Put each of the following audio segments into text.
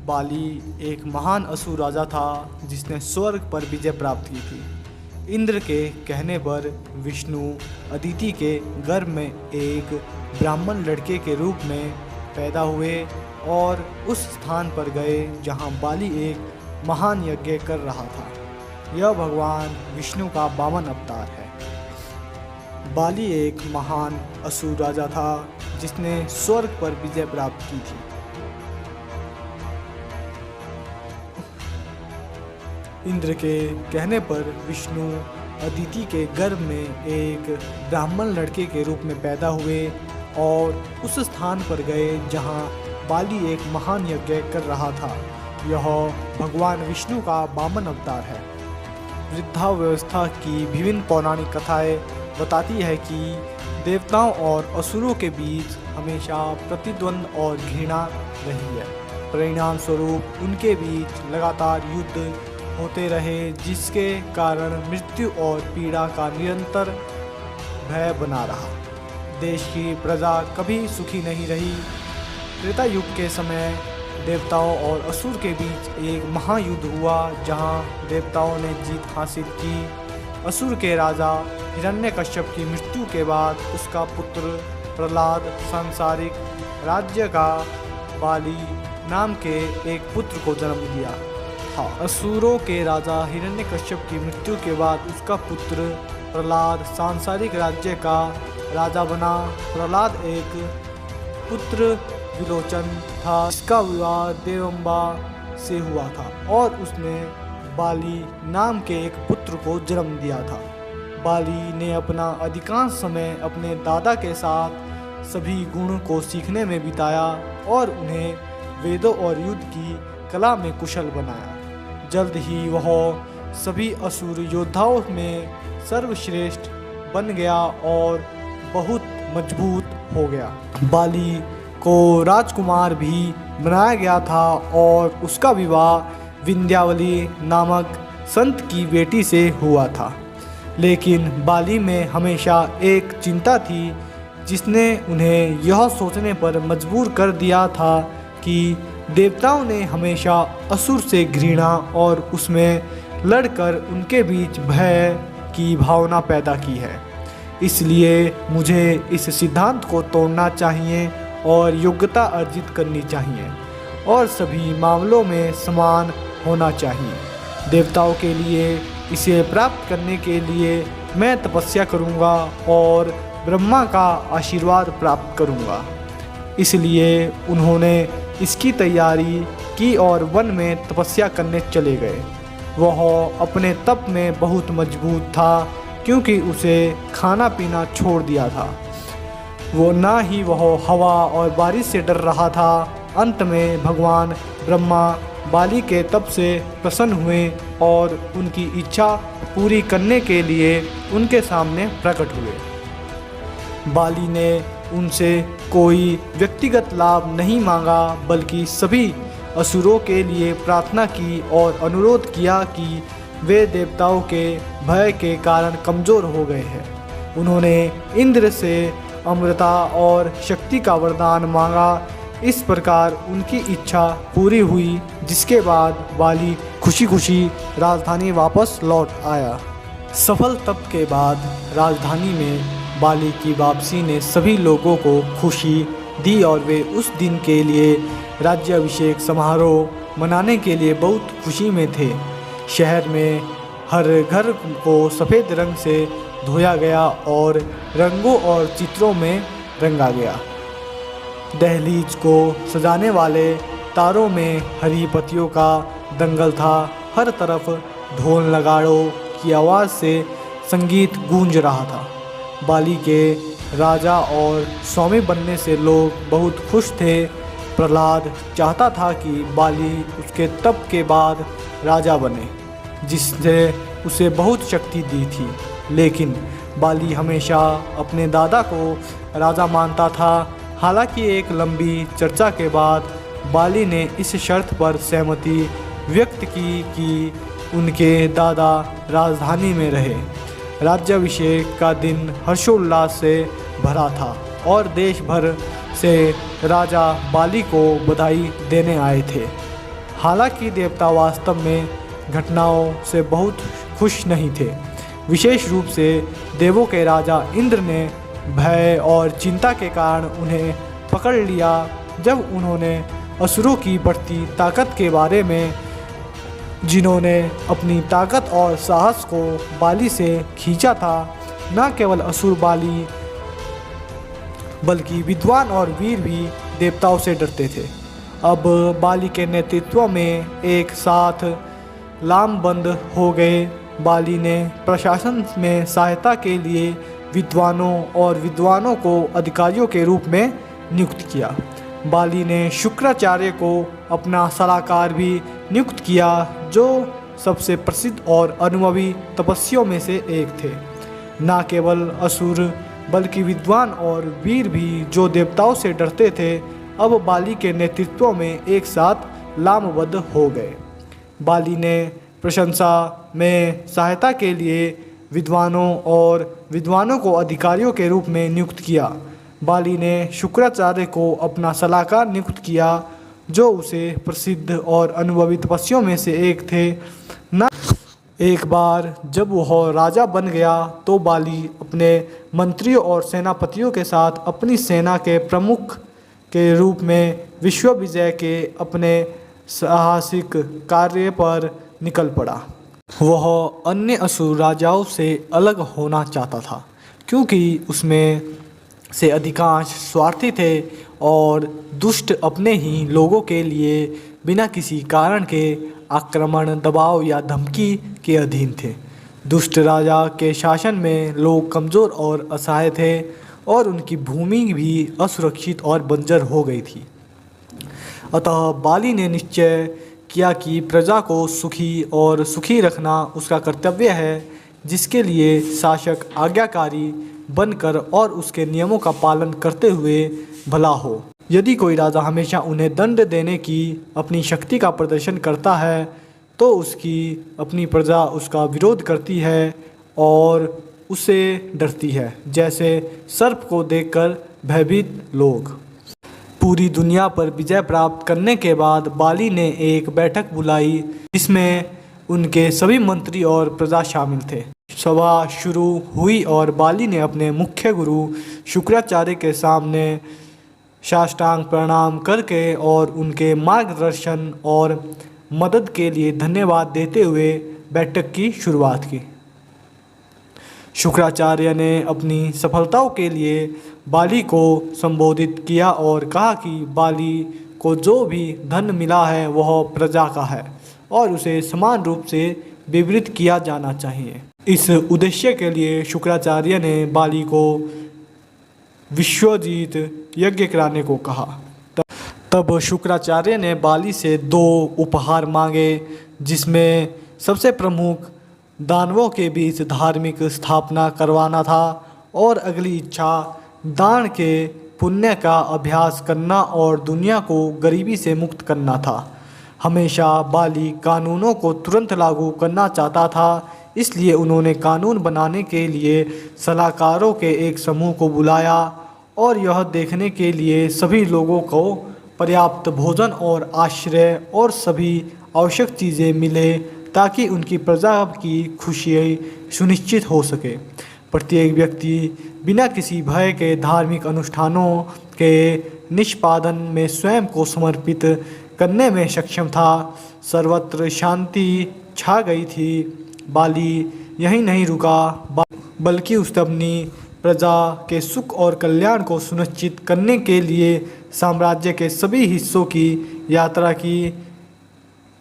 बाली एक महान असुर राजा था जिसने स्वर्ग पर विजय प्राप्त की थी। इंद्र के कहने पर विष्णु अदिति के गर्भ में एक ब्राह्मण लड़के के रूप में पैदा हुए और उस स्थान पर गए जहां बाली एक महान यज्ञ कर रहा था। यह भगवान विष्णु का वामन अवतार है। बाली एक महान असुर राजा था जिसने स्वर्ग पर विजय प्राप्त की थी। इंद्र के कहने पर विष्णु अदिति के गर्भ में एक ब्राह्मण लड़के के रूप में पैदा हुए और उस स्थान पर गए जहां बाली एक महान यज्ञ कर रहा था। यह भगवान विष्णु का वामन अवतार है। वृद्धावस्था की विभिन्न पौराणिक कथाएं बताती है कि देवताओं और असुरों के बीच हमेशा प्रतिद्वंद और घृणा रही है। परिणाम स्वरूप उनके बीच लगातार युद्ध होते रहे जिसके कारण मृत्यु और पीड़ा का निरंतर भय बना रहा। देश की प्रजा कभी सुखी नहीं रही। त्रेता युग के समय देवताओं और असुर के बीच एक महायुद्ध हुआ जहां देवताओं ने जीत हासिल की। असुर के राजा हिरण्यकश्यप की मृत्यु के बाद उसका पुत्र प्रहलाद सांसारिक राज्य का बाली नाम के एक पुत्र को जन्म दिया था। असुरों के राजा हिरण्यकश्यप की मृत्यु के बाद उसका पुत्र प्रहलाद सांसारिक राज्य का राजा बना। प्रहलाद एक पुत्र विलोचन था जिसका विवाह देवम्बा से हुआ था और उसने बाली नाम के एक पुत्र को जन्म दिया था। बाली ने अपना अधिकांश समय अपने दादा के साथ सभी गुण को सीखने में बिताया और उन्हें वेदों और युद्ध की कला में कुशल बनाया। जल्द ही वह सभी असुर योद्धाओं में सर्वश्रेष्ठ बन गया और बहुत मजबूत हो गया। बाली को राजकुमार भी बनाया गया था और उसका विवाह विंध्यावली नामक संत की बेटी से हुआ था। लेकिन बाली में हमेशा एक चिंता थी जिसने उन्हें यह सोचने पर मजबूर कर दिया था कि देवताओं ने हमेशा असुर से घृणा और उसमें लड़कर उनके बीच भय की भावना पैदा की है। इसलिए मुझे इस सिद्धांत को तोड़ना चाहिए और योग्यता अर्जित करनी चाहिए और सभी मामलों में समान होना चाहिए। देवताओं के लिए इसे प्राप्त करने के लिए मैं तपस्या करूंगा और ब्रह्मा का आशीर्वाद प्राप्त करूंगा। इसलिए उन्होंने इसकी तैयारी की और वन में तपस्या करने चले गए। वह अपने तप में बहुत मजबूत था क्योंकि उसे खाना पीना छोड़ दिया था। वो ना ही वह हवा और बारिश से डर रहा था। अंत में भगवान ब्रह्मा बाली के तप से प्रसन्न हुए और उनकी इच्छा पूरी करने के लिए उनके सामने प्रकट हुए। बाली ने उनसे कोई व्यक्तिगत लाभ नहीं मांगा बल्कि सभी असुरों के लिए प्रार्थना की और अनुरोध किया कि वे देवताओं के भय के कारण कमज़ोर हो गए हैं। उन्होंने इंद्र से अमरता और शक्ति का वरदान मांगा। इस प्रकार उनकी इच्छा पूरी हुई जिसके बाद बाली खुशी खुशी राजधानी वापस लौट आया। सफल तप के बाद राजधानी में बाली की वापसी ने सभी लोगों को खुशी दी और वे उस दिन के लिए राज्याभिषेक समारोह मनाने के लिए बहुत खुशी में थे। शहर में हर घर को सफ़ेद रंग से धोया गया और रंगों और चित्रों में रंगा गया। दहलीज को सजाने वाले तारों में हरी पत्तियों का दंगल था। हर तरफ ढोल नगाड़ों की आवाज़ से संगीत गूंज रहा था। बाली के राजा और स्वामी बनने से लोग बहुत खुश थे। प्रहलाद चाहता था कि बाली उसके तप के बाद राजा बने जिसने उसे बहुत शक्ति दी थी, लेकिन बाली हमेशा अपने दादा को राजा मानता था। हालांकि एक लंबी चर्चा के बाद बाली ने इस शर्त पर सहमति व्यक्त की कि उनके दादा राजधानी में रहे। राज्याभिषेक का दिन हर्षोल्लास से भरा था और देश भर से राजा बाली को बधाई देने आए थे। हालांकि देवता वास्तव में घटनाओं से बहुत खुश नहीं थे। विशेष रूप से देवों के राजा इंद्र ने भय और चिंता के कारण उन्हें पकड़ लिया जब उन्होंने असुरों की बढ़ती ताकत के बारे में, जिन्होंने अपनी ताकत और साहस को बाली से खींचा था। न केवल असुर बाली बल्कि विद्वान और वीर भी देवताओं से डरते थे। अब बाली के नेतृत्व में एक साथ लामबंद हो गए। बाली ने प्रशासन में सहायता के लिए विद्वानों को अधिकारियों के रूप में नियुक्त किया। बाली ने शुक्राचार्य को अपना सलाहकार भी नियुक्त किया, जो सबसे प्रसिद्ध और अनुभवी तपस्वियों में से एक थे। न केवल असुर बल्कि विद्वान और वीर भी जो देवताओं से डरते थे, अब बाली के नेतृत्व में एक साथ लामबद्ध हो गए। बाली ने प्रशंसा में सहायता के लिए विद्वानों को अधिकारियों के रूप में नियुक्त किया। बाली ने शुक्राचार्य को अपना सलाहकार नियुक्त किया, जो उसे प्रसिद्ध और अनुभवी तपस्वियों में से एक थे। न एक बार जब वह राजा बन गया तो बाली अपने मंत्रियों और सेनापतियों के साथ अपनी सेना के प्रमुख के रूप में विश्व विजय के अपने साहसिक कार्य पर निकल पड़ा। वह अन्य असुर राजाओं से अलग होना चाहता था, क्योंकि उसमें से अधिकांश स्वार्थी थे और दुष्ट अपने ही लोगों के लिए बिना किसी कारण के आक्रमण, दबाव या धमकी के अधीन थे। दुष्ट राजा के शासन में लोग कमज़ोर और असहाय थे और उनकी भूमि भी असुरक्षित और बंजर हो गई थी। अतः बाली ने निश्चय किया कि प्रजा को सुखी रखना उसका कर्तव्य है, जिसके लिए शासक आज्ञाकारी बनकर और उसके नियमों का पालन करते हुए भला हो। यदि कोई राजा हमेशा उन्हें दंड देने की अपनी शक्ति का प्रदर्शन करता है तो उसकी अपनी प्रजा उसका विरोध करती है और उसे डरती है, जैसे सर्प को देखकर भयभीत लोग। पूरी दुनिया पर विजय प्राप्त करने के बाद बाली ने एक बैठक बुलाई, जिसमें उनके सभी मंत्री और प्रजा शामिल थे। सभा शुरू हुई और बाली ने अपने मुख्य गुरु शुक्राचार्य के सामने साष्टांग प्रणाम करके और उनके मार्गदर्शन और मदद के लिए धन्यवाद देते हुए बैठक की शुरुआत की। शुक्राचार्य ने अपनी सफलताओं के लिए बाली को संबोधित किया और कहा कि बाली को जो भी धन मिला है वह प्रजा का है और उसे समान रूप से वितरित किया जाना चाहिए। इस उद्देश्य के लिए शुक्राचार्य ने बाली को विश्वजीत यज्ञ कराने को कहा। तब शुक्राचार्य ने बाली से 2 उपहार मांगे, जिसमें सबसे प्रमुख दानवों के बीच धार्मिक स्थापना करवाना था और अगली इच्छा दान के पुण्य का अभ्यास करना और दुनिया को गरीबी से मुक्त करना था। हमेशा बाली कानूनों को तुरंत लागू करना चाहता था, इसलिए उन्होंने कानून बनाने के लिए सलाहकारों के एक समूह को बुलाया और यह देखने के लिए सभी लोगों को पर्याप्त भोजन और आश्रय और सभी आवश्यक चीज़ें मिले ताकि उनकी प्रजा की खुशी सुनिश्चित हो सके। प्रत्येक व्यक्ति बिना किसी भय के धार्मिक अनुष्ठानों के निष्पादन में स्वयं को समर्पित करने में सक्षम था। सर्वत्र शांति छा गई थी। बाली यहीं नहीं रुका, बल्कि उसने अपनी प्रजा के सुख और कल्याण को सुनिश्चित करने के लिए साम्राज्य के सभी हिस्सों की यात्रा की।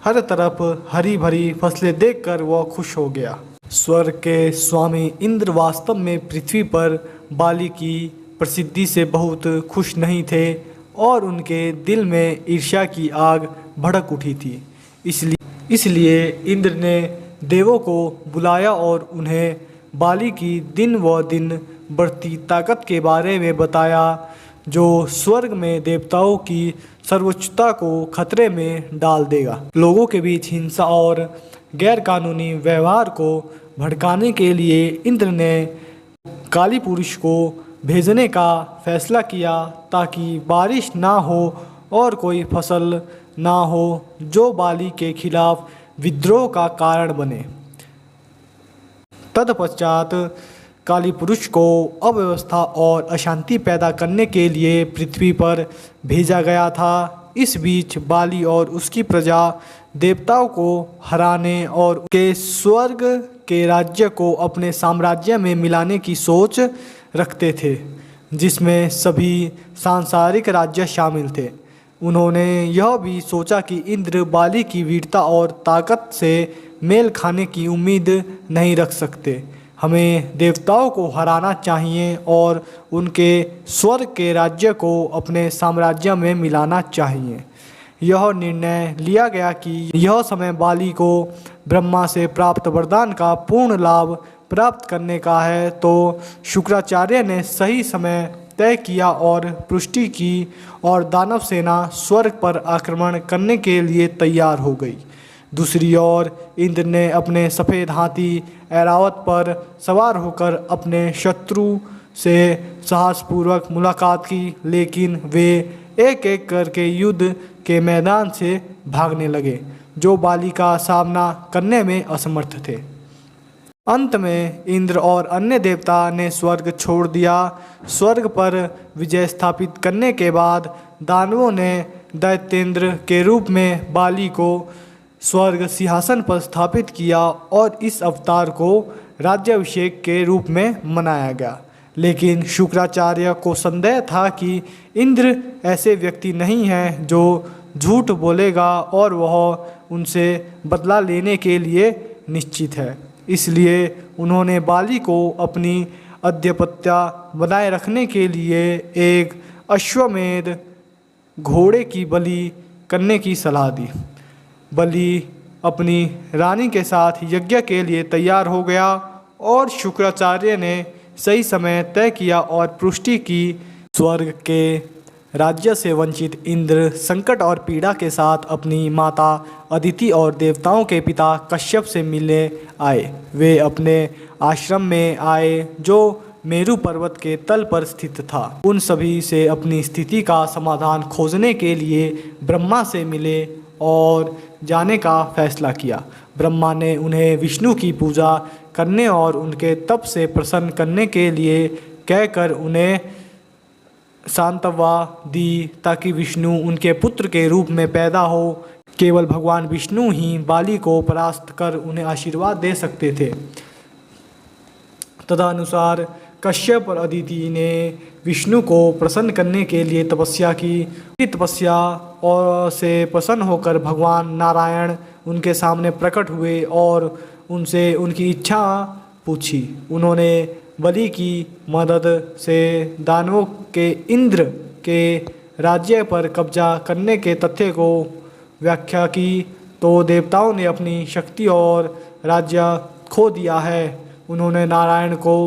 हर तरफ हरी भरी फसलें देखकर वह खुश हो गया। स्वर्ग के स्वामी इंद्र वास्तव में पृथ्वी पर बाली की प्रसिद्धि से बहुत खुश नहीं थे और उनके दिल में ईर्ष्या की आग भड़क उठी थी। इसलिए इंद्र ने देवों को बुलाया और उन्हें बाली की दिन व दिन बढ़ती ताकत के बारे में बताया, जो स्वर्ग में देवताओं की सर्वोच्चता को खतरे में डाल देगा। लोगों के बीच हिंसा और गैरकानूनी व्यवहार को भड़काने के लिए इंद्र ने काली पुरुष को भेजने का फैसला किया ताकि बारिश ना हो और कोई फसल ना हो जो बाली के खिलाफ विद्रोह का कारण बने। तत्पश्चात कालीपुरुष को अव्यवस्था और अशांति पैदा करने के लिए पृथ्वी पर भेजा गया था। इस बीच बाली और उसकी प्रजा देवताओं को हराने और के स्वर्ग के राज्य को अपने साम्राज्य में मिलाने की सोच रखते थे, जिसमें सभी सांसारिक राज्य शामिल थे। उन्होंने यह भी सोचा कि इंद्र बाली की वीरता और ताकत से मेल खाने की उम्मीद नहीं रख सकते। हमें देवताओं को हराना चाहिए और उनके स्वर्ग के राज्य को अपने साम्राज्य में मिलाना चाहिए। यह निर्णय लिया गया कि यह समय बाली को ब्रह्मा से प्राप्त वरदान का पूर्ण लाभ प्राप्त करने का है। तो शुक्राचार्य ने सही समय तय किया और पुष्टि की और दानव सेना स्वर्ग पर आक्रमण करने के लिए तैयार हो गई। दूसरी ओर इंद्र ने अपने सफ़ेद हाथी ऐरावत पर सवार होकर अपने शत्रु से साहसपूर्वक मुलाकात की, लेकिन वे एक एक करके युद्ध के मैदान से भागने लगे, जो बाली का सामना करने में असमर्थ थे। अंत में इंद्र और अन्य देवता ने स्वर्ग छोड़ दिया। स्वर्ग पर विजय स्थापित करने के बाद दानवों ने दैत्येंद्र के रूप में बाली को स्वर्ग सिंहासन पर स्थापित किया और इस अवतार को राज्याभिषेक के रूप में मनाया गया। लेकिन शुक्राचार्य को संदेह था कि इंद्र ऐसे व्यक्ति नहीं हैं जो झूठ बोलेगा और वह उनसे बदला लेने के लिए निश्चित है। इसलिए उन्होंने बाली को अपनी आधिपत्य बनाए रखने के लिए एक अश्वमेध घोड़े की बलि करने की सलाह दी। बलि अपनी रानी के साथ यज्ञ के लिए तैयार हो गया और शुक्राचार्य ने सही समय तय किया और पुष्टि की। स्वर्ग के राज्य से वंचित इंद्र संकट और पीड़ा के साथ अपनी माता अदिति और देवताओं के पिता कश्यप से मिलने आए। वे अपने आश्रम में आए जो मेरु पर्वत के तल पर स्थित था। उन सभी से अपनी स्थिति का समाधान खोजने के लिए ब्रह्मा से मिले और जाने का फैसला किया। ब्रह्मा ने उन्हें विष्णु की पूजा करने और उनके तप से प्रसन्न करने के लिए कहकर उन्हें सांत्वना दी ताकि विष्णु उनके पुत्र के रूप में पैदा हो। केवल भगवान विष्णु ही बाली को परास्त कर उन्हें आशीर्वाद दे सकते थे। तदनुसार कश्यप और अदिति ने विष्णु को प्रसन्न करने के लिए तपस्या की। तपस्या और से प्रसन्न होकर भगवान नारायण उनके सामने प्रकट हुए और उनसे उनकी इच्छा पूछी। उन्होंने बलि की मदद से दानवों के इंद्र के राज्य पर कब्जा करने के तथ्य को व्याख्या की। तो देवताओं ने अपनी शक्ति और राज्य खो दिया है। उन्होंने नारायण को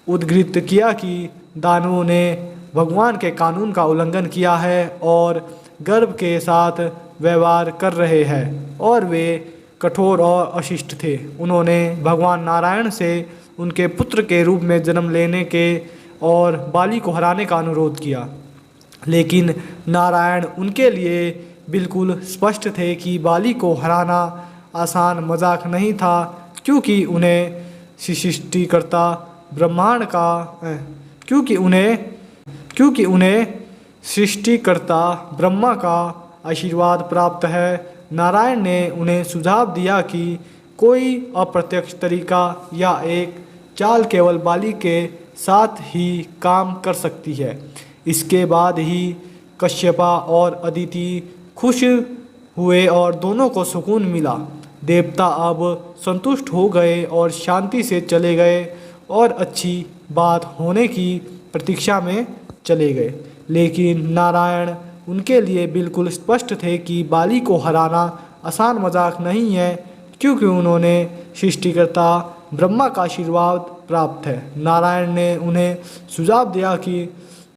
उद्घृत किया कि दानवों ने भगवान के कानून का उल्लंघन किया है और गर्व के साथ व्यवहार कर रहे हैं और वे कठोर और अशिष्ट थे। उन्होंने भगवान नारायण से उनके पुत्र के रूप में जन्म लेने के और बाली को हराने का अनुरोध किया, लेकिन नारायण उनके लिए बिल्कुल स्पष्ट थे कि बाली को हराना आसान मजाक नहीं था, क्योंकि उन्हें सृष्टिकर्ता ब्रह्मांड का क्योंकि उन्हें सृष्टिकर्ता ब्रह्मा का आशीर्वाद प्राप्त है। नारायण ने उन्हें सुझाव दिया कि कोई अप्रत्यक्ष तरीका या एक चाल केवल बाली के साथ ही काम कर सकती है। इसके बाद ही कश्यपा और अदिति खुश हुए और दोनों को सुकून मिला। देवता अब संतुष्ट हो गए और शांति से चले गए और अच्छी बात होने की प्रतीक्षा में चले गए। लेकिन नारायण उनके लिए बिल्कुल स्पष्ट थे कि बाली को हराना आसान मजाक नहीं है, क्योंकि उन्होंने सृष्टिकर्ता ब्रह्मा का आशीर्वाद प्राप्त है। नारायण ने उन्हें सुझाव दिया कि